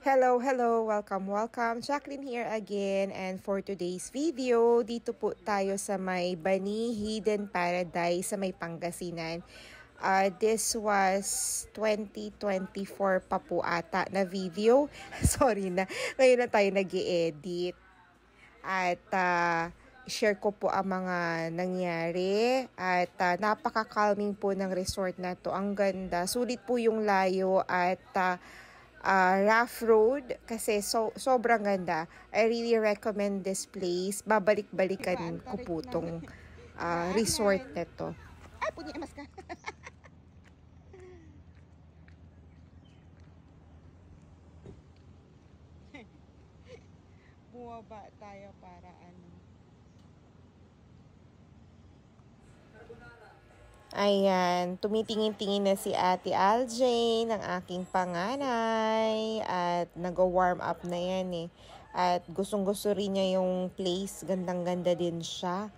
Hello, hello! Welcome! Jacqueline here again, and for today's video, dito po tayo sa may Bani Hidden Paradise sa may Pangasinan. This was 2024 pa po ata na video. Sorry na, ngayon na tayo nag-i-edit. At share ko po ang mga nangyari at napaka-calming po ng resort na to. Ang ganda, sulit po yung layo at rough road kasi sobrang ganda. I really recommend this place. Babalik-balikan ko po tong resort na to. Ay, punya mas ka. Bumaba tayo para ano. Ayan, tumitingin-tingin na si Ate Aljane, ng aking panganay, at nag-warm up na yan eh. At gustong-gusto rin niya yung place, gandang-ganda din siya.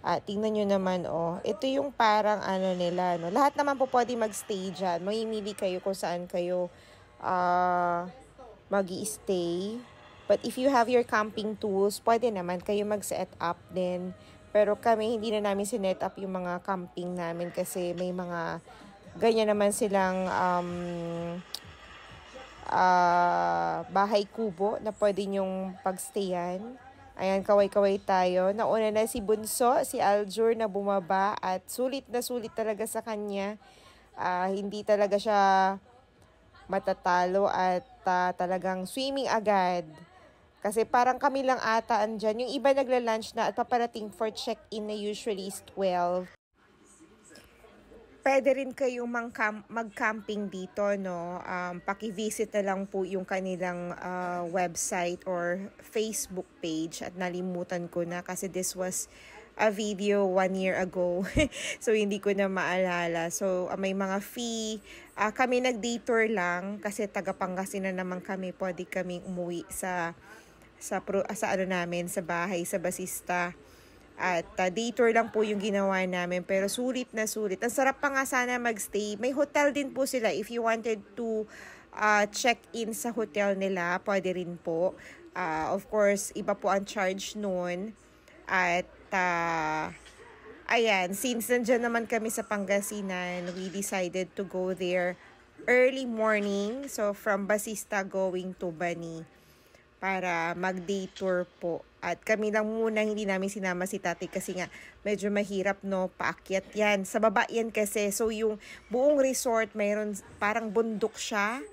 At tingnan nyo naman ito yung parang ano nila, no? Lahat naman po pwede mag-stay dyan. Mamimili kayo kung saan kayo mag-i-stay. But if you have your camping tools, pwede naman kayo mag-set up din. Pero kami, hindi na namin sinet up yung mga camping namin kasi may mga ganyan naman silang bahay kubo na pwede nyong pagstayan. Ayan, kaway-kaway tayo. Nauna na si Bunso, si Aljur na bumaba at sulit na sulit talaga sa kanya. Hindi talaga siya matatalo at talagang swimming agad. Kasi parang kami lang ata andyan. Yung iba nagla-lunch na at paparating for check-in na usually is 12. Pwede rin kayong mag-camping dito, no? Paki-visit na lang po yung kanilang website or Facebook page. At nalimutan ko na kasi this was a video 1 year ago. So, hindi ko na maalala. So, may mga fee. Kami nag-day tour lang kasi taga Pangasinan naman kami. Pwede kaming umuwi sa ano namin, sa bahay, sa basista. At day tour lang po yung ginawa namin. Pero sulit na sulit. Ang sarap pa nga sana magstay. May hotel din po sila. If you wanted to check in sa hotel nila, pwede rin po. Of course, iba po ang charge noon. At ayan, since nandyan naman kami sa Pangasinan, we decided to go there early morning. So, from Basista going to Bani para mag-day tour po. At kami lang muna, hindi namin sinama si Tati kasi nga medyo mahirap, no, paakyat yan. Sa baba yan kasi. So, yung buong resort, mayroon parang bundok siya.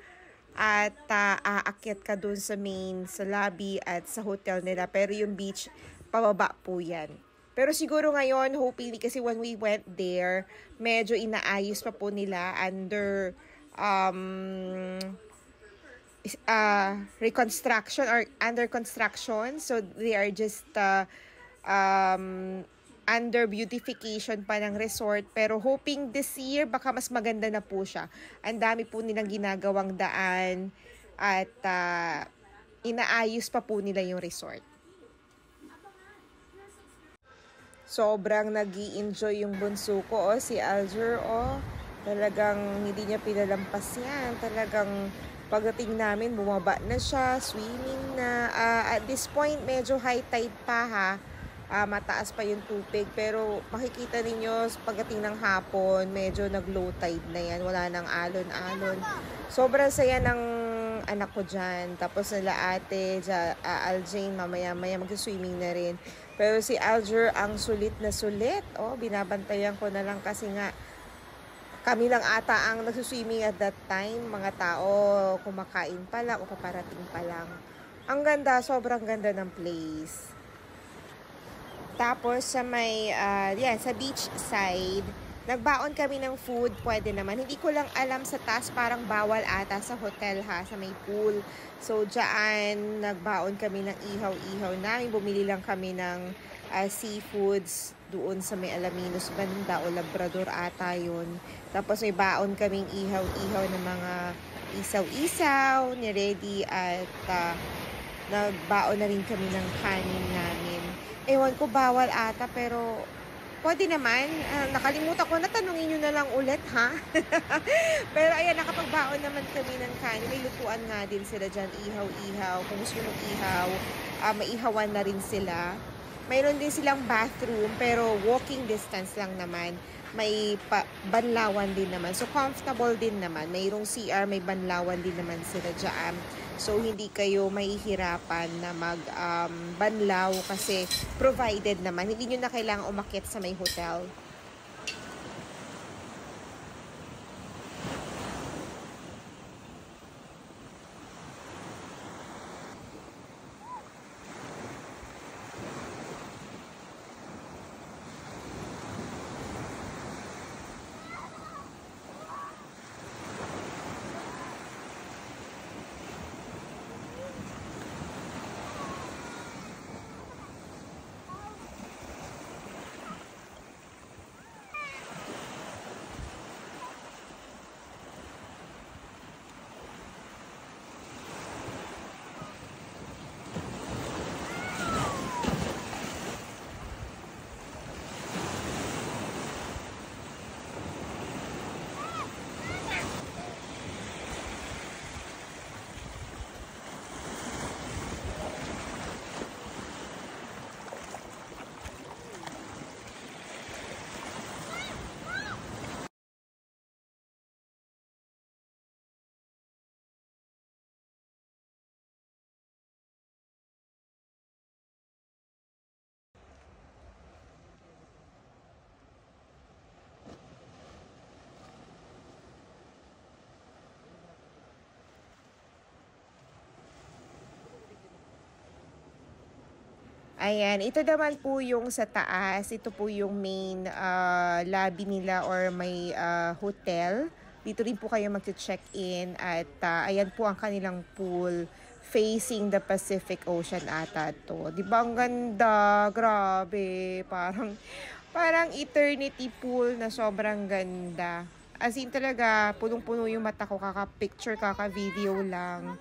At aakyat ka dun sa main, sa lobby at sa hotel nila. Pero yung beach, pababa po yan. Pero siguro ngayon, hopefully, kasi when we went there, medyo inaayos pa po nila under reconstruction or under construction. So, they are just under beautification pa ng resort. Pero hoping this year, baka mas maganda na po siya. Ang dami po nilang ginagawang daan at inaayos pa po nila yung resort. Sobrang nag-i-enjoy yung bunso ko, si Aljur, talagang hindi niya pinalampas yan. Talagang pagdating namin, bumaba na siya, swimming na. At this point, medyo high tide pa ha. Mataas pa yung tubig. Pero makikita ninyo, pagdating ng hapon, medyo nag-low tide na yan. Wala nang alon-alon. Sobrang saya ng anak ko dyan. Tapos nila ate, Aljane, mamaya-maya mag-swimming na rin. Pero si Aljur, ang sulit na sulit. Binabantayan ko na lang kasi nga, kami lang ata ang nagsuswimming at that time. Mga tao kumakain pa lang o paparating pa lang. Ang ganda, sobrang ganda ng place. Tapos sa may, sa beach side, nagbaon kami ng food, pwede naman. Hindi ko lang alam sa taas, parang bawal ata sa hotel ha, sa may pool. So, dyan, nagbaon kami ng ihaw-ihaw namin. Bumili lang kami ng seafoods doon sa may Alaminos banda o Labrador ata yun. Tapos may baon kaming ihaw-ihaw ng mga isaw-isaw, ni-ready at nagbaon na rin kami ng kanin namin. Ewan ko, bawal ata pero Pwede naman. Nakalimutan ko na, tanungin nyo na lang ulit, ha? Pero ayan, nakapagbaon naman kami ng kanin. May lutuan nga din sila dyan. Ihaw-ihaw. Kung gusto nyo ihaw, maihawan na rin sila. Mayroon din silang bathroom, pero walking distance lang naman. May banlawan din naman. So, comfortable din naman. Mayroong CR, may banlawan din naman sila dyan. So, hindi kayo mahihirapan na banlaw kasi provided naman. Hindi nyo na kailangang umakyat sa may hotel. Ayan, ito naman po yung sa taas. Ito po yung main lobby nila or may hotel. Dito rin po kayo mag-check-in at ayan po ang kanilang pool facing the Pacific Ocean ata to. Di ba ang ganda? Grabe. Parang eternity pool na sobrang ganda. As in talaga, punong-puno yung mata ko. Kaka-picture, kaka-video lang.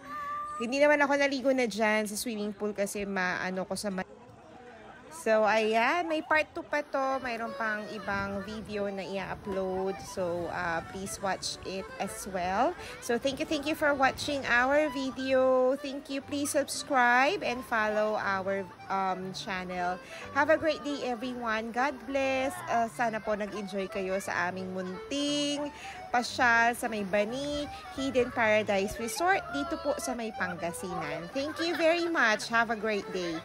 Hindi naman ako naligo na dyan sa swimming pool kasi maano ko sa So, ayan, may part 2 pa to. Mayroon pang ibang video na i-upload. So, please watch it as well. So, thank you for watching our video. Thank you. Please subscribe and follow our channel. Have a great day, everyone. God bless. Sana po nag-enjoy kayo sa aming munting pasyal sa may Bani Hidden Paradise Resort dito po sa may Pangasinan. Thank you very much. Have a great day.